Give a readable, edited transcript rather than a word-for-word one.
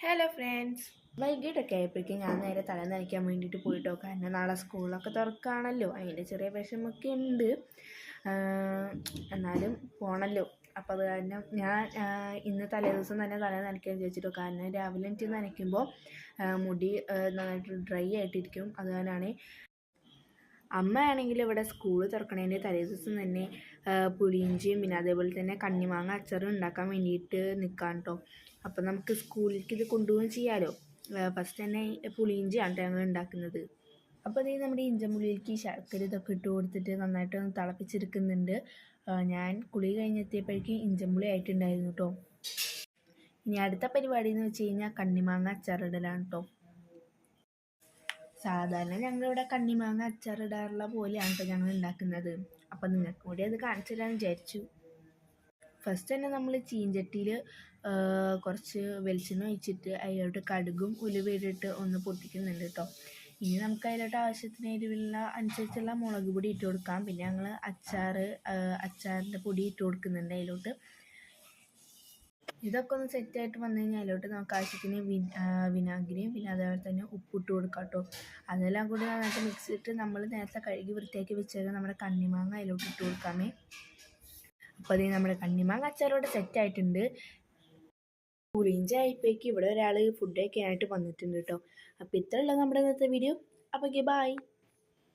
Hello friends, വൈകിട്ടൊക്കെ ആയപ്പോഴേക്കും ഞാൻ നേരെ തല നനയ്ക്കാൻ വേണ്ടിയിട്ട് പോയിട്ടോ. കാരണം നാളെ സ്കൂളൊക്കെ തുറക്കുകയാണല്ലോ, അതിൻ്റെ ചെറിയ വിഷമമൊക്കെ ഉണ്ട്. എന്നാലും പോകണമല്ലോ. അപ്പോൾ അത് കാരണം ഞാൻ ഇന്ന് തലേദിവസം തന്നെ തല നനയ്ക്കാൻ വിചാരിച്ചിട്ടോ. കാരണം രാവിലെ എനിക്ക് നനയ്ക്കുമ്പോൾ മുടി നന്നായിട്ട് ഡ്രൈ ആയിട്ടിരിക്കും. അത് കാരണമാണ്. അമ്മയാണെങ്കിൽ ഇവിടെ സ്കൂൾ തുറക്കണതിൻ്റെ തലേദിവസം തന്നെ പുളിയിഞ്ചിയും പിന്നെ അതേപോലെ തന്നെ കണ്ണിമാങ്ങ അച്ചാറും ഉണ്ടാക്കാൻ വേണ്ടിയിട്ട് നിൽക്കാം കേട്ടോ. അപ്പം നമുക്ക് സ്കൂളിലേക്ക് ഇത് കൊണ്ടുപോകുകയും ചെയ്യാമല്ലോ. ഫസ്റ്റ് തന്നെ പുളിയിഞ്ചിയാണ് ഞങ്ങൾ ഉണ്ടാക്കുന്നത്. അപ്പോൾ ഇത് നമ്മുടെ ഇഞ്ചമുള്ളിലേക്ക് ശർക്കര ഇതൊക്കെ ഇട്ട് കൊടുത്തിട്ട് നന്നായിട്ട് ഒന്ന് തിളപ്പിച്ചെടുക്കുന്നുണ്ട്. ഞാൻ കുളി കഴിഞ്ഞെത്തിയപ്പോഴേക്കും ഇഞ്ചമ്പുളി ആയിട്ടുണ്ടായിരുന്നു കേട്ടോ. ഇനി അടുത്ത പരിപാടി എന്ന് വെച്ച് കഴിഞ്ഞാൽ കണ്ണിമാങ്ങ അച്ചാറിടലാണ് കേട്ടോ. സാധാരണ ഞങ്ങളിവിടെ കണ്ണിമാങ്ങ അച്ചാറിടാറുള്ള പോലെയാണ് കേട്ടോ ഞങ്ങൾ ഉണ്ടാക്കുന്നത്. അപ്പം നിങ്ങൾക്ക് കൂടി അത് കാണിച്ചു തരാമെന്ന് വിചാരിച്ചു. ഫസ്റ്റ് തന്നെ നമ്മൾ ചീഞ്ചട്ടിയിൽ കുറച്ച് വെളിച്ചെണ്ണ ഒഴിച്ചിട്ട് അതിലോട്ട് കടുകും ഉലുവയിട്ടിട്ട് ഒന്ന് പൊട്ടിക്കുന്നുണ്ട് കേട്ടോ. ഇനി നമുക്ക് അതിലോട്ട് ആവശ്യത്തിന് എരിവുള്ള അനുസരിച്ചുള്ള മുളക് പൊടി ഇട്ട് കൊടുക്കാം. പിന്നെ ഞങ്ങൾ അച്ചാറിൻ്റെ പൊടി ഇട്ട് കൊടുക്കുന്നുണ്ട് അതിലോട്ട്. ഇതൊക്കെ ഒന്ന് സെറ്റായിട്ട് വന്നു കഴിഞ്ഞാൽ അതിലോട്ട് നമുക്ക് ആവശ്യത്തിന് വിനാഗിരിയും പിന്നെ അതേപോലെ തന്നെ ഉപ്പിട്ട് കൊടുക്കാം കേട്ടോ. അതെല്ലാം കൂടി നന്നായിട്ട് മിക്സ് ഇട്ട് നമ്മൾ നേരത്തെ കഴുകി വൃത്തിയാക്കി വെച്ചേക്കാം നമ്മുടെ കണ്ണിമാങ്ങ അതിലോട്ട് ഇട്ട് കൊടുക്കാമേ. അപ്പോൾ അത് നമ്മുടെ കണ്ണിമാങ്ങ അച്ചാറോടെ സെറ്റായിട്ടുണ്ട്. പുളിയിഞ്ചി ആയപ്പോഴേക്ക് ഇവിടെ ഒരാൾ ഫുഡ് കഴിക്കാനായിട്ട് വന്നിട്ടുണ്ട് കേട്ടോ. അപ്പോൾ ഇത്രയുള്ള നമ്മുടെ ഇന്നത്തെ വീഡിയോ. അപ്പോൾ ബൈ.